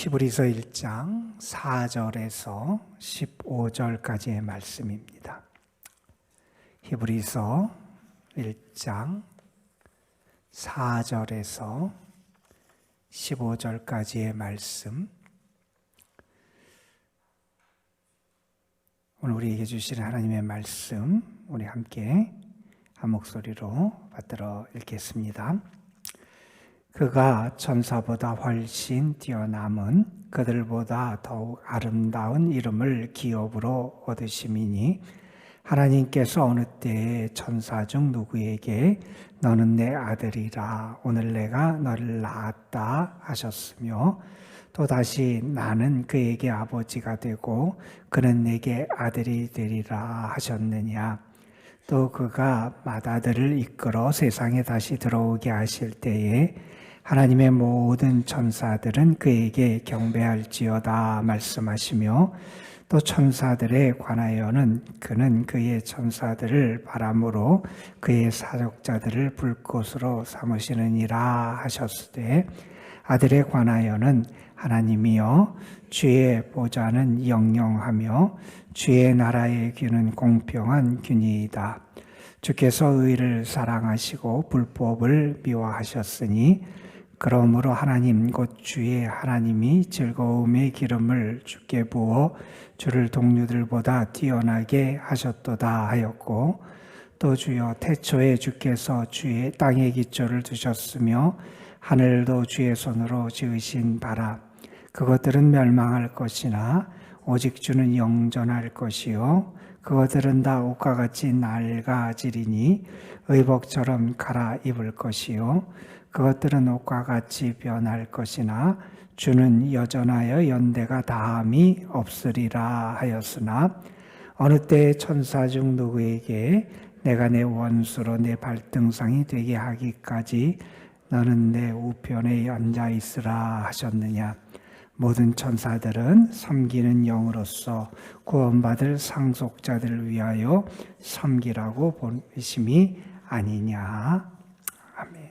히브리서 1장 4절에서 15절까지의 말씀입니다. 히브리서 1장 4절에서 15절까지의 말씀, 오늘 우리에게 주시는 하나님의 말씀, 우리 함께 한 목소리로 받들어 읽겠습니다. 그가 천사보다 훨씬 뛰어남은 그들보다 더욱 아름다운 이름을 기업으로 얻으심이니 하나님께서 어느 때에 천사 중 누구에게 너는 내 아들이라 오늘 내가 너를 낳았다 하셨으며 또다시 나는 그에게 아버지가 되고 그는 내게 아들이 되리라 하셨느냐. 또 그가 맏아들을 이끌어 세상에 다시 들어오게 하실 때에 하나님의 모든 천사들은 그에게 경배할지어다 말씀하시며 또 천사들에 관하여는 그는 그의 천사들을 바람으로 그의 사역자들을 불꽃으로 삼으시느니라 하셨으되 아들에 관하여는 하나님이여 주의 보좌는 영영하며 주의 나라의 균은 공평한 균이이다. 주께서 의를 사랑하시고 불법을 미워하셨으니 그러므로 하나님 곧 주의 하나님이 즐거움의 기름을 주께 부어 주를 동료들보다 뛰어나게 하셨도다 하였고 또 주여 태초에 주께서 주의 땅에 기초를 두셨으며 하늘도 주의 손으로 지으신 바라 그것들은 멸망할 것이나 오직 주는 영존할 것이요 그것들은 다 옷과 같이 낡아지리니 의복처럼 갈아입을 것이요 그것들은 옷과 같이 변할 것이나 주는 여전하여 연대가 다함이 없으리라 하였으나 어느 때에 천사 중 누구에게 내가 내 원수로 내 발등상이 되게 하기까지 너는 내 우편에 앉아 있으라 하셨느냐. 모든 천사들은 섬기는 영으로서 구원받을 상속자들을 위하여 섬기라고 보내심이 아니냐. 아멘.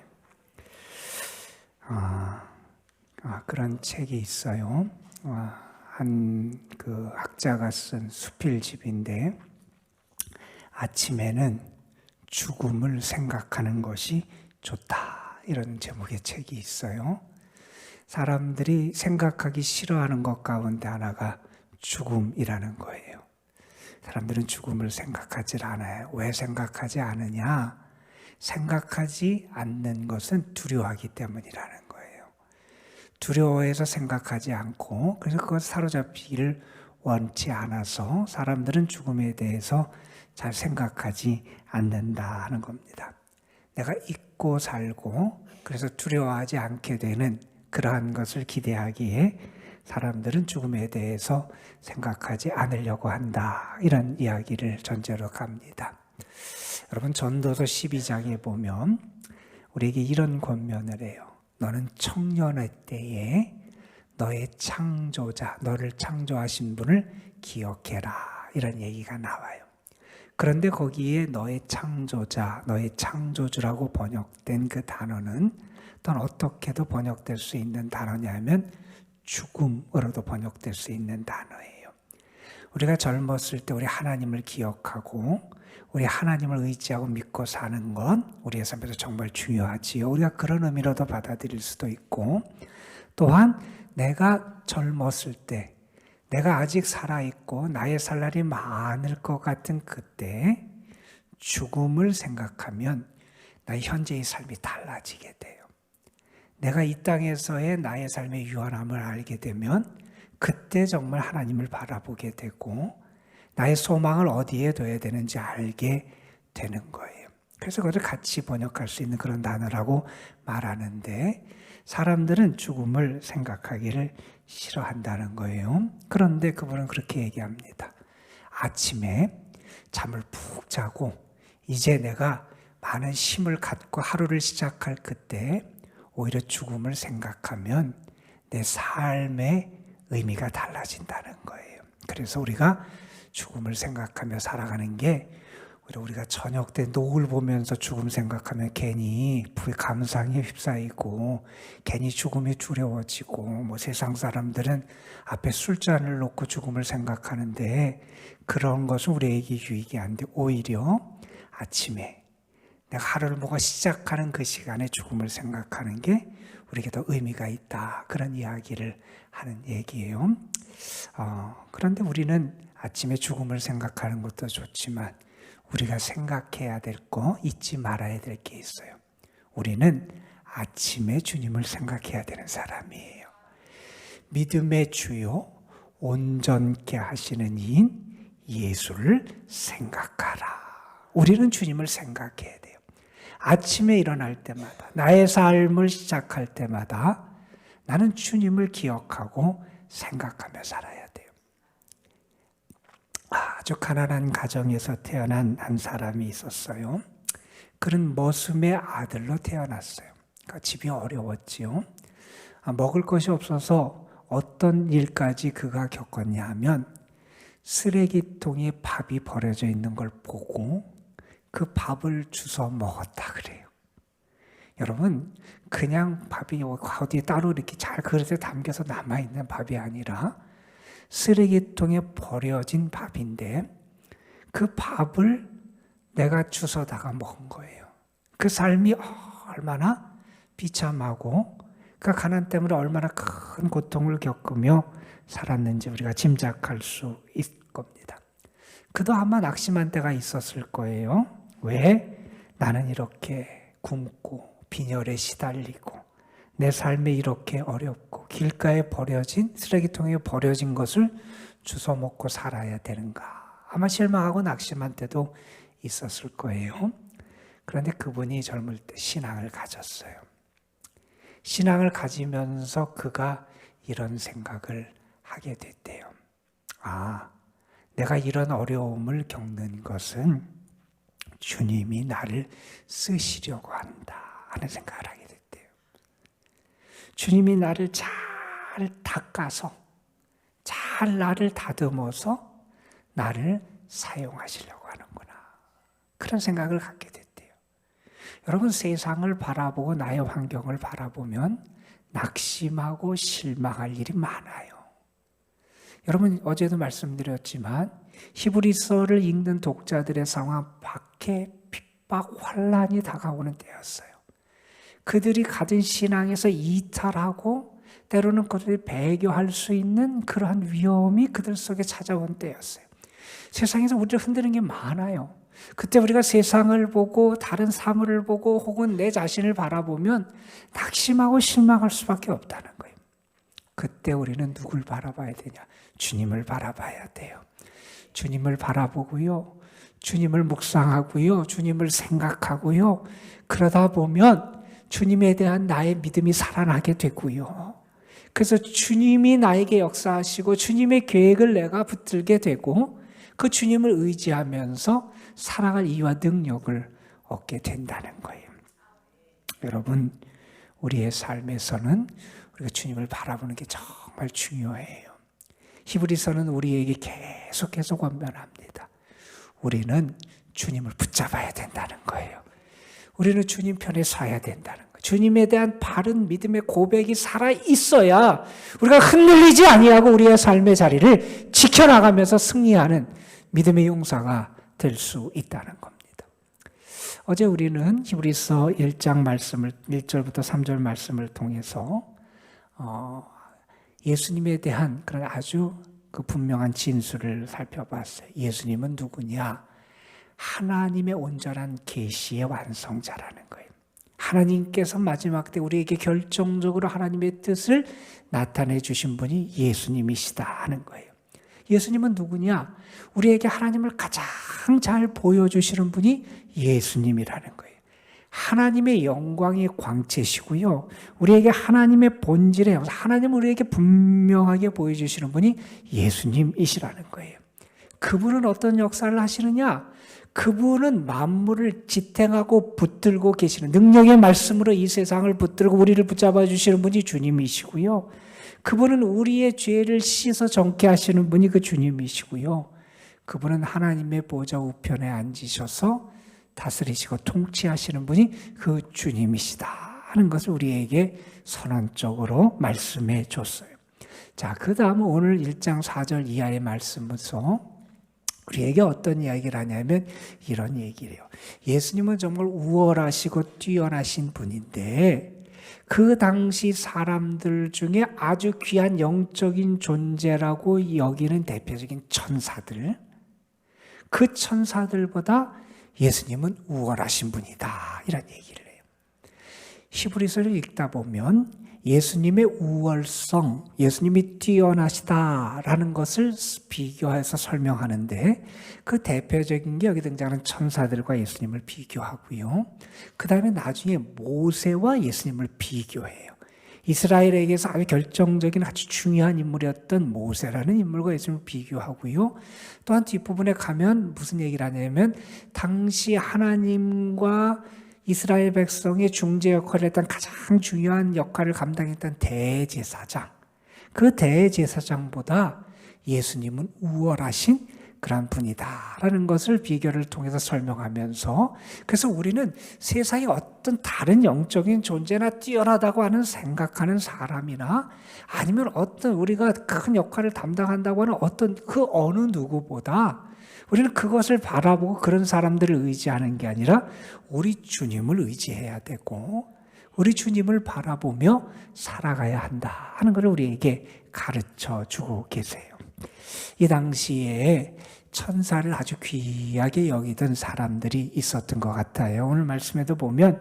그런 책이 있어요. 한 그 학자가 쓴 수필집인데 아침에는 죽음을 생각하는 것이 좋다. 이런 제목의 책이 있어요. 사람들이 생각하기 싫어하는 것 가운데 하나가 죽음이라는 거예요. 사람들은 죽음을 생각하지 않아요. 왜 생각하지 않으냐? 생각하지 않는 것은 두려워하기 때문이라는 거예요. 두려워해서 생각하지 않고 그래서 그것 사로잡히기를 원치 않아서 사람들은 죽음에 대해서 잘 생각하지 않는다 하는 겁니다. 내가 잊고 살고 그래서 두려워하지 않게 되는 그러한 것을 기대하기에 사람들은 죽음에 대해서 생각하지 않으려고 한다. 이런 이야기를 전제로 갑니다. 여러분 전도서 12장에 보면 우리에게 이런 권면을 해요. 너는 청년의 때에 너의 창조자, 너를 창조하신 분을 기억해라. 이런 얘기가 나와요. 그런데 거기에 너의 창조자, 너의 창조주라고 번역된 그 단어는 또는 어떻게도 번역될 수 있는 단어냐면 죽음으로도 번역될 수 있는 단어예요. 우리가 젊었을 때 우리 하나님을 기억하고 우리 하나님을 의지하고 믿고 사는 건 우리의 삶에서 정말 중요하지요. 우리가 그런 의미로도 받아들일 수도 있고 또한 내가 젊었을 때 내가 아직 살아있고 나의 살 날이 많을 것 같은 그때 죽음을 생각하면 나의 현재의 삶이 달라지게 돼요. 내가 이 땅에서의 나의 삶의 유한함을 알게 되면 그때 정말 하나님을 바라보게 되고 나의 소망을 어디에 둬야 되는지 알게 되는 거예요. 그래서 그것을 같이 번역할 수 있는 그런 단어라고 말하는데 사람들은 죽음을 생각하기를 싫어한다는 거예요. 그런데 그분은 그렇게 얘기합니다. 아침에 잠을 푹 자고 이제 내가 많은 힘을 갖고 하루를 시작할 그때 오히려 죽음을 생각하면 내 삶의 의미가 달라진다는 거예요. 그래서 우리가 죽음을 생각하며 살아가는 게 우리가 저녁 때 노을 보면서 죽음 생각하면 괜히 감상에 휩싸이고 괜히 죽음이 두려워지고 뭐 세상 사람들은 앞에 술잔을 놓고 죽음을 생각하는데 그런 것은 우리에게 유익이 안 돼. 오히려 아침에 내가 하루를 뭐가 시작하는 그 시간에 죽음을 생각하는 게 우리에게 더 의미가 있다. 그런 이야기를 하는 얘기예요. 그런데 우리는 아침에 죽음을 생각하는 것도 좋지만 우리가 생각해야 될 거, 잊지 말아야 될 게 있어요. 우리는 아침에 주님을 생각해야 되는 사람이에요. 믿음의 주요 온전케 하시는 이인 예수를 생각하라. 우리는 주님을 생각해야 돼요. 아침에 일어날 때마다, 나의 삶을 시작할 때마다 나는 주님을 기억하고 생각하며 살아야 돼요. 아주 가난한 가정에서 태어난 한 사람이 있었어요. 그는 머슴의 아들로 태어났어요. 그러니까 집이 어려웠지요. 먹을 것이 없어서 어떤 일까지 그가 겪었냐 하면 쓰레기통에 밥이 버려져 있는 걸 보고 그 밥을 주워 먹었다 그래요. 여러분, 그냥 밥이 어디에 따로 이렇게 잘 그릇에 담겨서 남아있는 밥이 아니라 쓰레기통에 버려진 밥인데 그 밥을 내가 주워다가 먹은 거예요. 그 삶이 얼마나 비참하고 그 가난 때문에 얼마나 큰 고통을 겪으며 살았는지 우리가 짐작할 수 있을 겁니다. 그도 아마 낙심한 때가 있었을 거예요. 왜? 나는 이렇게 굶고 빈혈에 시달리고 내 삶이 이렇게 어렵고 길가에 버려진 쓰레기통에 버려진 것을 주워 먹고 살아야 되는가. 아마 실망하고 낙심한 때도 있었을 거예요. 그런데 그분이 젊을 때 신앙을 가졌어요. 신앙을 가지면서 그가 이런 생각을 하게 됐대요. 내가 이런 어려움을 겪는 것은 주님이 나를 쓰시려고 한다 하는 생각을 하게 됐대요. 주님이 나를 잘 닦아서 잘 나를 다듬어서 나를 사용하시려고 하는구나. 그런 생각을 갖게 됐대요. 여러분, 세상을 바라보고 나의 환경을 바라보면 낙심하고 실망할 일이 많아요. 여러분, 어제도 말씀드렸지만 히브리서를 읽는 독자들의 상황 밖에 핍박, 환란이 다가오는 때였어요. 그들이 가진 신앙에서 이탈하고 때로는 그들이 배교할 수 있는 그러한 위험이 그들 속에 찾아온 때였어요. 세상에서 우리를 흔드는 게 많아요. 그때 우리가 세상을 보고 다른 사물을 보고 혹은 내 자신을 바라보면 낙심하고 실망할 수밖에 없다는 거예요. 그때 우리는 누굴 바라봐야 되냐? 주님을 바라봐야 돼요. 주님을 바라보고요. 주님을 묵상하고요. 주님을 생각하고요. 그러다 보면 주님에 대한 나의 믿음이 살아나게 되고요. 그래서 주님이 나에게 역사하시고 주님의 계획을 내가 붙들게 되고 그 주님을 의지하면서 살아갈 이유와 능력을 얻게 된다는 거예요. 여러분, 우리의 삶에서는 우리가 주님을 바라보는 게 정말 중요해요. 히브리서는 우리에게 계속해서 권면합니다. 우리는 주님을 붙잡아야 된다는 거예요. 우리는 주님 편에 서야 된다는 거예요. 주님에 대한 바른 믿음의 고백이 살아 있어야 우리가 흔들리지 아니하고 우리의 삶의 자리를 지켜나가면서 승리하는 믿음의 용사가 될 수 있다는 겁니다. 어제 우리는 히브리서 1장 말씀을 1절부터 3절 말씀을 통해서 예수님에 대한 그런 아주 그 분명한 진술을 살펴봤어요. 예수님은 누구냐? 하나님의 온전한 계시의 완성자라는 거예요. 하나님께서 마지막 때 우리에게 결정적으로 하나님의 뜻을 나타내 주신 분이 예수님이시다 하는 거예요. 예수님은 누구냐? 우리에게 하나님을 가장 잘 보여주시는 분이 예수님이라는 거예요. 하나님의 영광의 광채시고요. 우리에게 하나님의 본질에 하나님을 우리에게 분명하게 보여주시는 분이 예수님이시라는 거예요. 그분은 어떤 역사를 하시느냐? 그분은 만물을 지탱하고 붙들고 계시는 능력의 말씀으로 이 세상을 붙들고 우리를 붙잡아 주시는 분이 주님이시고요. 그분은 우리의 죄를 씻어 정케 하시는 분이 그 주님이시고요. 그분은 하나님의 보좌 우편에 앉으셔서 다스리시고 통치하시는 분이 그 주님이시다 하는 것을 우리에게 선언적으로 말씀해 줬어요. 자, 그 다음 오늘 1장 4절 이하의 말씀에서 우리에게 어떤 이야기를 하냐면 이런 얘기를 해요. 예수님은 정말 우월하시고 뛰어나신 분인데 그 당시 사람들 중에 아주 귀한 영적인 존재라고 여기는 대표적인 천사들, 그 천사들보다 예수님은 우월하신 분이다 이런 얘기를 해요. 히브리서를 읽다 보면 예수님의 우월성, 예수님이 뛰어나시다라는 것을 비교해서 설명하는데 그 대표적인 게 여기 등장하는 천사들과 예수님을 비교하고요. 그 다음에 나중에 모세와 예수님을 비교해요. 이스라엘에게서 아주 결정적인 아주 중요한 인물이었던 모세라는 인물과 예수님을 비교하고요. 또한 뒷부분에 가면 무슨 얘기를 하냐면 당시 하나님과 이스라엘 백성의 중재 역할을 했던 가장 중요한 역할을 감당했던 대제사장, 그 대제사장보다 예수님은 우월하신 그런 분이다라는 것을 비교를 통해서 설명하면서, 그래서 우리는 세상에 어떤 다른 영적인 존재나 뛰어나다고 하는 생각하는 사람이나 아니면 어떤 우리가 큰 역할을 담당한다고 하는 어떤 그 어느 누구보다 우리는 그것을 바라보고 그런 사람들을 의지하는 게 아니라 우리 주님을 의지해야 되고 우리 주님을 바라보며 살아가야 한다 하는 것을 우리에게 가르쳐 주고 계세요. 이 당시에 천사를 아주 귀하게 여기던 사람들이 있었던 것 같아요. 오늘 말씀에도 보면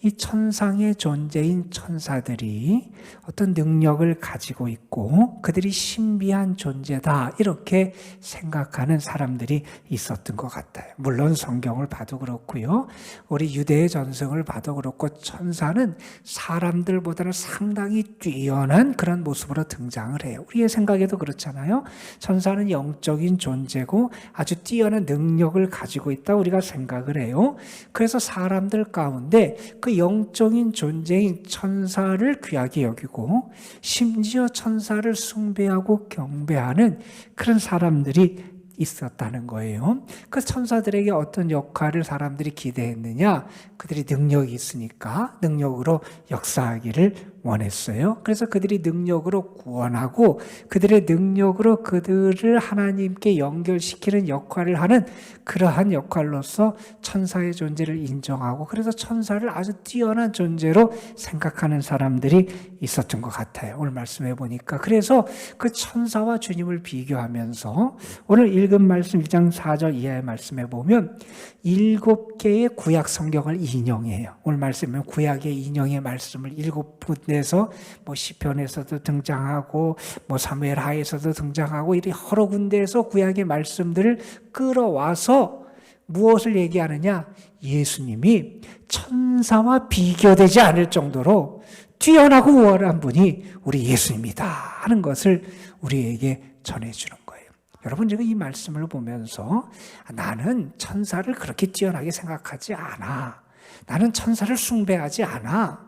이 천상의 존재인 천사들이 어떤 능력을 가지고 있고 그들이 신비한 존재다 이렇게 생각하는 사람들이 있었던 것 같아요. 물론 성경을 봐도 그렇고요. 우리 유대의 전승을 봐도 그렇고 천사는 사람들보다는 상당히 뛰어난 그런 모습으로 등장을 해요. 우리의 생각에도 그렇잖아요. 천사는 영적인 존재고 아주 뛰어난 능력을 가지고 있다 우리가 생각을 해요. 그래서 사람들 가운데 그 영적인 존재인 천사를 귀하게 여기고 심지어 천사를 숭배하고 경배하는 그런 사람들이 있었다는 거예요. 그 천사들에게 어떤 역할을 사람들이 기대했느냐? 그들이 능력이 있으니까 능력으로 역사하기를 원했어요. 그래서 그들이 능력으로 구원하고 그들의 능력으로 그들을 하나님께 연결시키는 역할을 하는 그러한 역할로서 천사의 존재를 인정하고 그래서 천사를 아주 뛰어난 존재로 생각하는 사람들이 있었던 것 같아요. 오늘 말씀해 보니까. 그래서 그 천사와 주님을 비교하면서 오늘 읽은 말씀 1장 4절 이하의 말씀에 보면 7개의 구약 성경을 인용해요. 오늘 말씀은 구약의 인용의 말씀을 7군데에서 뭐 시편에서도 등장하고 뭐 사무엘하에서도 등장하고 이렇게 여러 군데에서 구약의 말씀들을 끌어와서 무엇을 얘기하느냐? 예수님이 천사와 비교되지 않을 정도로 뛰어나고 우월한 분이 우리 예수님이다 하는 것을 우리에게 전해주는 거예요. 여러분, 제가 이 말씀을 보면서 나는 천사를 그렇게 뛰어나게 생각하지 않아. 나는 천사를 숭배하지 않아.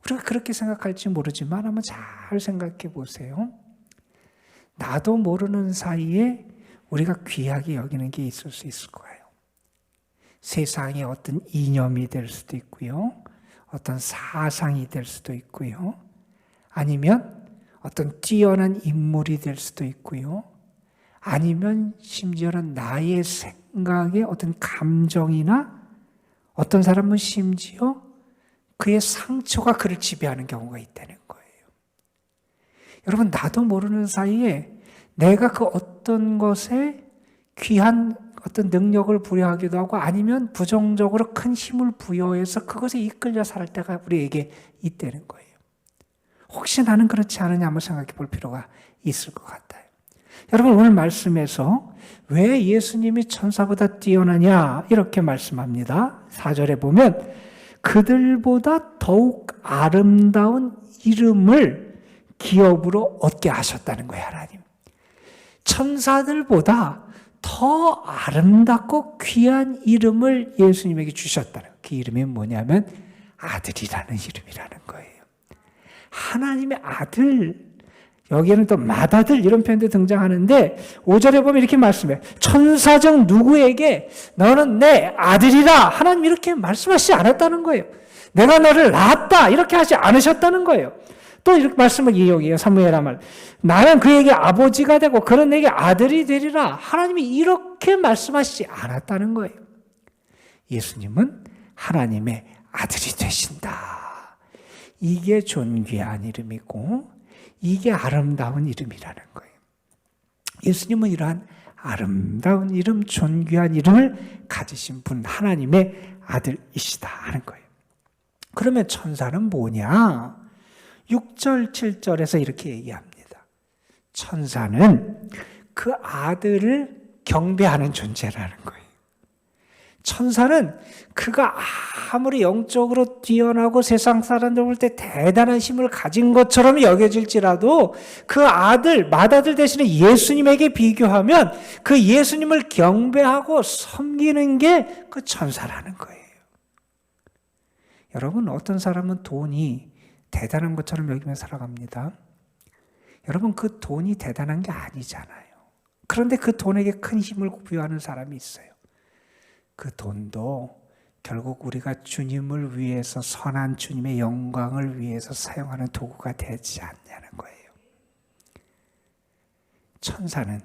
우리가 그렇게 생각할지 모르지만 한번 잘 생각해 보세요. 나도 모르는 사이에 우리가 귀하게 여기는 게 있을 수 있을 거예요. 세상의 어떤 이념이 될 수도 있고요. 어떤 사상이 될 수도 있고요. 아니면 어떤 뛰어난 인물이 될 수도 있고요. 아니면 심지어는 나의 생각의 어떤 감정이나 어떤 사람은 심지어 그의 상처가 그를 지배하는 경우가 있다는 거예요. 여러분, 나도 모르는 사이에 내가 그 어떤 것에 귀한 어떤 능력을 부여하기도 하고 아니면 부정적으로 큰 힘을 부여해서 그것에 이끌려 살 때가 우리에게 있다는 거예요. 혹시 나는 그렇지 않으냐 한번 생각해 볼 필요가 있을 것 같아요. 여러분, 오늘 말씀에서 왜 예수님이 천사보다 뛰어나냐 이렇게 말씀합니다. 4절에 보면 그들보다 더욱 아름다운 이름을 기업으로 얻게 하셨다는 거예요. 하나님. 천사들보다 더 아름답고 귀한 이름을 예수님에게 주셨다는 거예요. 그 이름이 뭐냐면 아들이라는 이름이라는 거예요. 하나님의 아들, 여기에는 또 맏아들 이런 표현도 등장하는데 5절에 보면 이렇게 말씀해요. 천사 중 누구에게 너는 내 아들이라 하나님 이렇게 말씀하시지 않았다는 거예요. 내가 너를 낳았다 이렇게 하지 않으셨다는 거예요. 또 이렇게 말씀을 이어요. 사무엘아 말. 나는 그에게 아버지가 되고 그는 내게 아들이 되리라. 하나님이 이렇게 말씀하시지 않았다는 거예요. 예수님은 하나님의 아들이 되신다. 이게 존귀한 이름이고 이게 아름다운 이름이라는 거예요. 예수님은 이러한 아름다운 이름, 존귀한 이름을 가지신 분, 하나님의 아들이시다 하는 거예요. 그러면 천사는 뭐냐? 6절, 7절에서 이렇게 얘기합니다. 천사는 그 아들을 경배하는 존재라는 거예요. 천사는 그가 아무리 영적으로 뛰어나고 세상 사람들 볼 때 대단한 힘을 가진 것처럼 여겨질지라도 그 아들, 맏아들 대신에 예수님에게 비교하면 그 예수님을 경배하고 섬기는 게 그 천사라는 거예요. 여러분, 어떤 사람은 돈이 대단한 것처럼 여기며 살아갑니다. 여러분, 그 돈이 대단한 게 아니잖아요. 그런데 그 돈에게 큰 힘을 부여하는 사람이 있어요. 그 돈도 결국 우리가 주님을 위해서 선한 주님의 영광을 위해서 사용하는 도구가 되지 않냐는 거예요. 천사는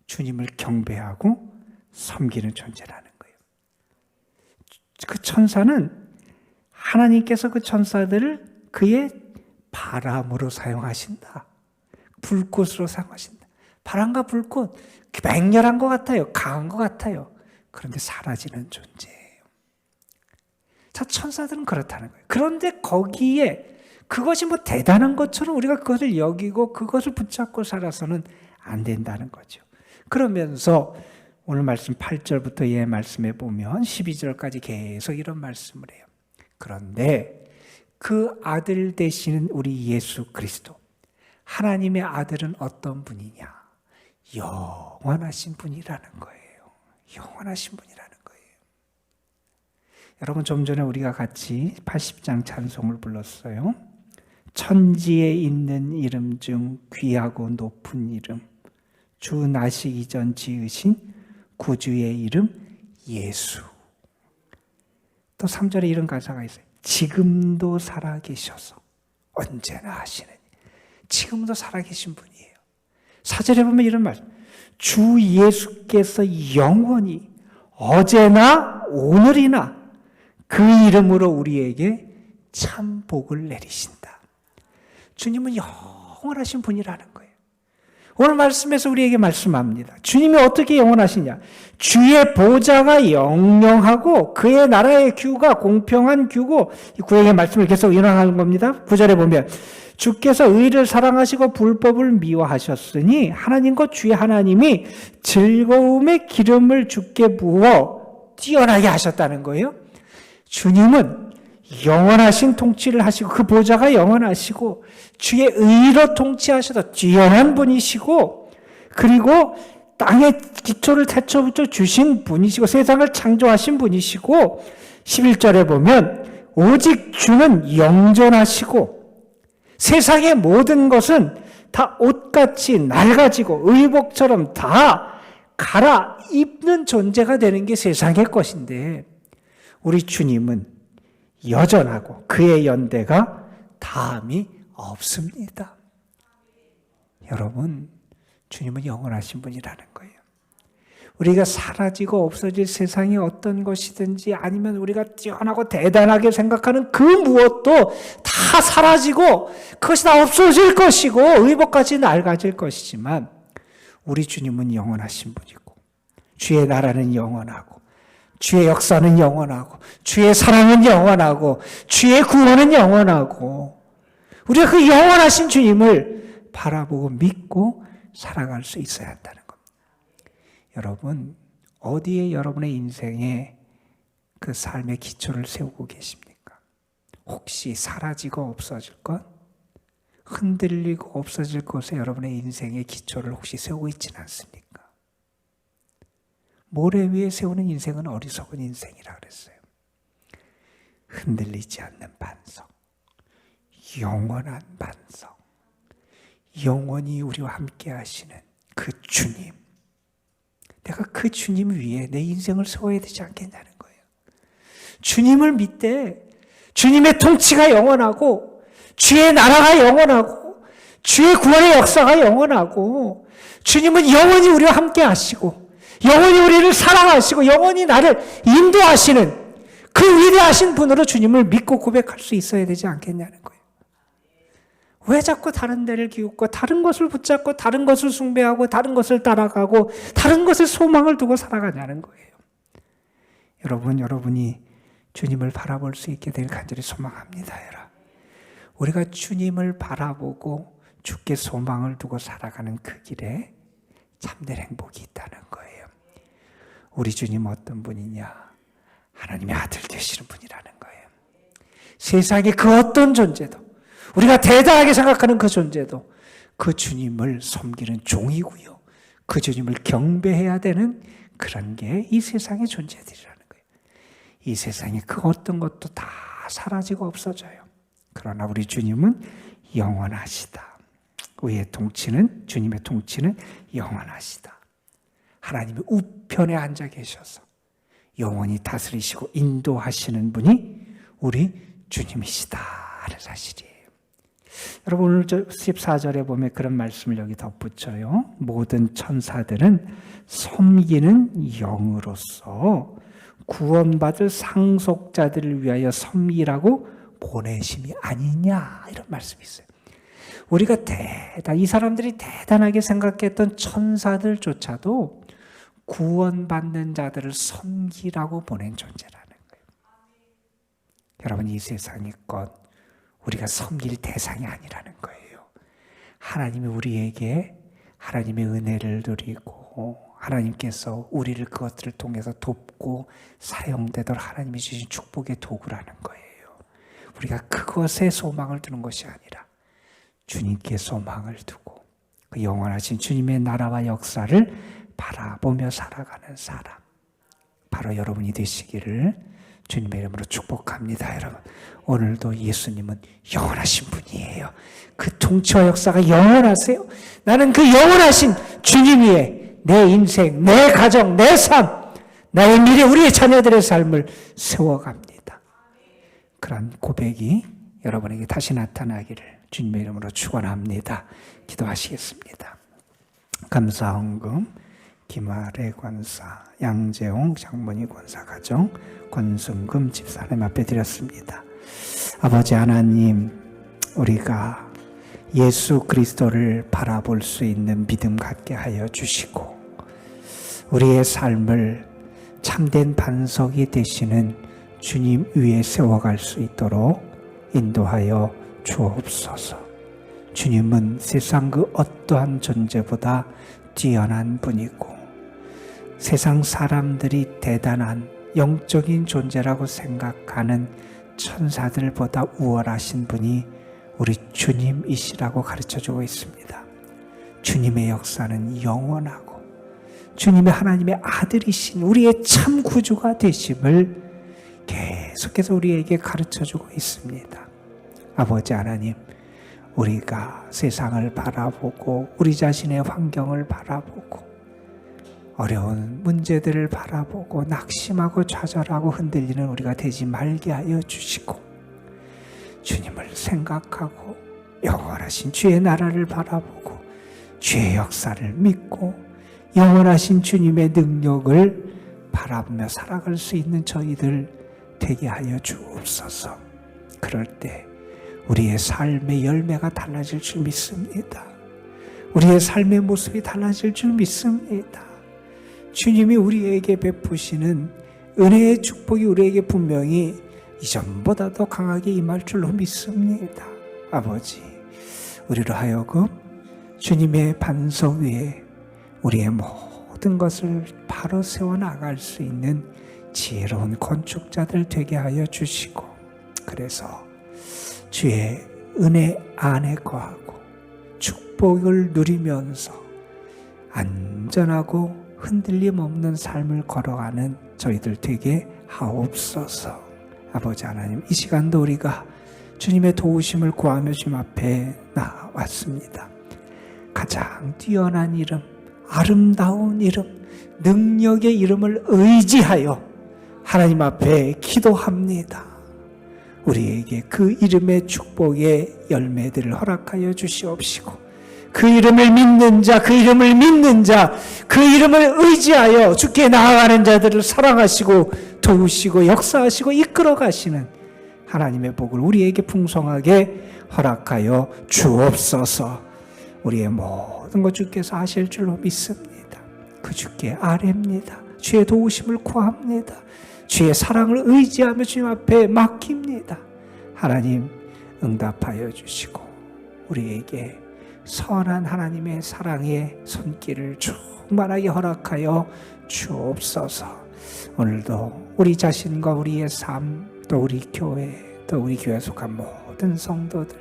주님을 경배하고 섬기는 존재라는 거예요. 그 천사는 하나님께서 그 천사들을 그의 바람으로 사용하신다. 불꽃으로 사용하신다. 바람과 불꽃, 맹렬한 것 같아요. 강한 것 같아요. 그런데 사라지는 존재예요. 자, 천사들은 그렇다는 거예요. 그런데 거기에 그것이 뭐 대단한 것처럼 우리가 그것을 여기고 그것을 붙잡고 살아서는 안 된다는 거죠. 그러면서 오늘 말씀 8절부터 예 말씀해 보면 12절까지 계속 이런 말씀을 해요. 그런데 그 아들 되시는 우리 예수 그리스도, 하나님의 아들은 어떤 분이냐? 영원하신 분이라는 거예요. 영원하신 분이라는 거예요. 여러분, 좀 전에 우리가 같이 80장 찬송을 불렀어요. 천지에 있는 이름 중 귀하고 높은 이름, 주 나시기 전 지으신 구주의 이름 예수. 또 3절에 이런 가사가 있어요. 지금도 살아계셔서 언제나 하시는, 지금도 살아계신 분이에요. 4절에 보면 이런 말씀, 주 예수께서 영원히 어제나 오늘이나 그 이름으로 우리에게 참 복을 내리신다. 주님은 영원하신 분이라는 거예요. 오늘 말씀에서 우리에게 말씀합니다. 주님이 어떻게 영원하시냐? 주의 보좌가 영영하고 그의 나라의 규가 공평한 규고, 이 구약의 말씀을 계속 인용하는 겁니다. 9절에 보면 주께서 의를 사랑하시고 불법을 미워하셨으니 하나님과 주의 하나님이 즐거움의 기름을 주께 부어 뛰어나게 하셨다는 거예요. 주님은 영원하신 통치를 하시고 그 보좌가 영원하시고 주의 의로 통치하셔서 뛰어난 분이시고, 그리고 땅의 기초를 태초부터 주신 분이시고 세상을 창조하신 분이시고, 11절에 보면 오직 주는 영존하시고 세상의 모든 것은 다 옷같이 낡아지고 의복처럼 다 갈아입는 존재가 되는 게 세상의 것인데, 우리 주님은 여전하고 그의 연대가 다함이 없습니다. 여러분, 주님은 영원하신 분이라는 거예요. 우리가 사라지고 없어질 세상이 어떤 것이든지, 아니면 우리가 뛰어나고 대단하게 생각하는 그 무엇도 다 사라지고 그것이 다 없어질 것이고 의복까지 낡아질 것이지만, 우리 주님은 영원하신 분이고 주의 나라는 영원하고 주의 역사는 영원하고 주의 사랑은 영원하고 주의 구원은 영원하고, 우리가 그 영원하신 주님을 바라보고 믿고 살아갈 수 있어야 한다는 겁니다. 여러분, 어디에 여러분의 인생에 그 삶의 기초를 세우고 계십니까? 혹시 사라지고 없어질 것, 흔들리고 없어질 곳에 여러분의 인생의 기초를 혹시 세우고 있지는 않습니까? 모래 위에 세우는 인생은 어리석은 인생이라 그랬어요. 흔들리지 않는 반석, 영원한 반석, 영원히 우리와 함께 하시는 그 주님, 내가 그 주님 위에 내 인생을 세워야 되지 않겠냐는 거예요. 주님을 믿되 주님의 통치가 영원하고 주의 나라가 영원하고 주의 구원의 역사가 영원하고 주님은 영원히 우리와 함께 하시고 영원히 우리를 사랑하시고 영원히 나를 인도하시는 그 위대하신 분으로 주님을 믿고 고백할 수 있어야 되지 않겠냐는 거예요. 왜 자꾸 다른 데를 기웃고 다른 것을 붙잡고 다른 것을 숭배하고 다른 것을 따라가고 다른 것에 소망을 두고 살아가냐는 거예요. 여러분이 주님을 바라볼 수 있게 될 간절히 소망합니다. 우리가 주님을 바라보고 주께 소망을 두고 살아가는 그 길에 참된 행복이 있다는 거예요. 우리 주님 어떤 분이냐? 하나님의 아들 되시는 분이라는 거예요. 세상의 그 어떤 존재도, 우리가 대단하게 생각하는 그 존재도 그 주님을 섬기는 종이고요. 그 주님을 경배해야 되는 그런 게 이 세상의 존재들이라는 거예요. 이 세상의 그 어떤 것도 다 사라지고 없어져요. 그러나 우리 주님은 영원하시다. 우리의 통치는, 주님의 통치는 영원하시다. 하나님의 우편에 앉아 계셔서 영원히 다스리시고 인도하시는 분이 우리 주님이시다 하는 사실이에요. 여러분 오늘 14절에 보면 그런 말씀을 여기 덧붙여요. 모든 천사들은 섬기는 영으로서 구원받을 상속자들을 위하여 섬기라고 보내심이 아니냐 이런 말씀이 있어요. 우리가 이 사람들이 대단하게 생각했던 천사들조차도 구원받는 자들을 섬기라고 보낸 존재라는 거예요. 여러분 이 세상의 것 우리가 섬길 대상이 아니라는 거예요. 하나님이 우리에게 하나님의 은혜를 누리고 하나님께서 우리를 그것들을 통해서 돕고 사용되도록 하나님이 주신 축복의 도구라는 거예요. 우리가 그것에 소망을 두는 것이 아니라 주님께 소망을 두고 그 영원하신 주님의 나라와 역사를 바라보며 살아가는 사람, 바로 여러분이 되시기를 주님의 이름으로 축복합니다. 여러분 오늘도 예수님은 영원하신 분이에요. 그 통치와 역사가 영원하세요. 나는 그 영원하신 주님 위에 내 인생, 내 가정, 내 삶, 나의 미래, 우리의 자녀들의 삶을 세워갑니다. 그런 고백이 여러분에게 다시 나타나기를 주님의 이름으로 축원합니다. 기도하시겠습니다. 감사헌금 김아래 권사, 양재홍 장모님 권사 가정, 권승금 집사님 앞에 드렸습니다. 아버지 하나님, 우리가 예수 그리스도를 바라볼 수 있는 믿음 갖게 하여 주시고 우리의 삶을 참된 반석이 되시는 주님 위에 세워갈 수 있도록 인도하여 주옵소서. 주님은 세상 그 어떠한 존재보다 뛰어난 분이고 세상 사람들이 대단한 영적인 존재라고 생각하는 천사들보다 우월하신 분이 우리 주님이시라고 가르쳐주고 있습니다. 주님의 역사는 영원하고 주님의 하나님의 아들이신 우리의 참 구주가 되심을 계속해서 우리에게 가르쳐주고 있습니다. 아버지 하나님, 우리가 세상을 바라보고 우리 자신의 환경을 바라보고 어려운 문제들을 바라보고 낙심하고 좌절하고 흔들리는 우리가 되지 말게 하여 주시고 주님을 생각하고 영원하신 주의 나라를 바라보고 주의 역사를 믿고 영원하신 주님의 능력을 바라보며 살아갈 수 있는 저희들 되게 하여 주옵소서. 그럴 때 우리의 삶의 열매가 달라질 줄 믿습니다. 우리의 삶의 모습이 달라질 줄 믿습니다. 주님이 우리에게 베푸시는 은혜의 축복이 우리에게 분명히 이전보다 더 강하게 임할 줄로 믿습니다. 아버지, 우리로 하여금 주님의 반석 위에 우리의 모든 것을 바로 세워나갈 수 있는 지혜로운 건축자들 되게 하여 주시고 그래서 주의 은혜 안에 거하고 축복을 누리면서 안전하고 흔들림 없는 삶을 걸어가는 저희들 되게 하옵소서. 아버지 하나님, 이 시간도 우리가 주님의 도우심을 구하며 주님 앞에 나왔습니다. 가장 뛰어난 이름, 아름다운 이름, 능력의 이름을 의지하여 하나님 앞에 기도합니다. 우리에게 그 이름의 축복의 열매들을 허락하여 주시옵시고, 그 이름을 믿는 자, 그 이름을 믿는 자, 그 이름을 의지하여 주께 나아가는 자들을 사랑하시고 도우시고 역사하시고 이끌어 가시는 하나님의 복을 우리에게 풍성하게 허락하여 주옵소서. 우리의 모든 것 주께서 하실 줄로 믿습니다. 그 주께 아뢰입니다. 주의 도우심을 구합니다. 주의 사랑을 의지하며 주님 앞에 맡깁니다. 하나님 응답하여 주시고 우리에게 선한 하나님의 사랑의 손길을 충만하게 허락하여 주옵소서. 오늘도 우리 자신과 우리의 삶, 또 우리 교회, 또 우리 교회에 속한 모든 성도들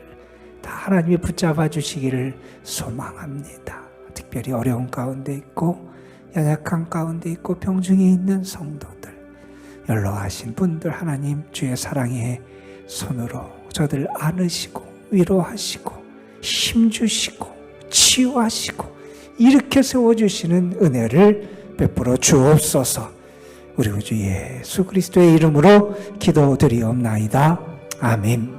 다 하나님이 붙잡아 주시기를 소망합니다. 특별히 어려운 가운데 있고 연약한 가운데 있고 병중에 있는 성도들, 연로하신 분들 하나님 주의 사랑의 손으로 저들 안으시고 위로하시고 힘주시고 치유하시고 일으켜 세워주시는 은혜를 베풀어 주옵소서. 우리 구주 예수 그리스도의 이름으로 기도드리옵나이다. 아멘.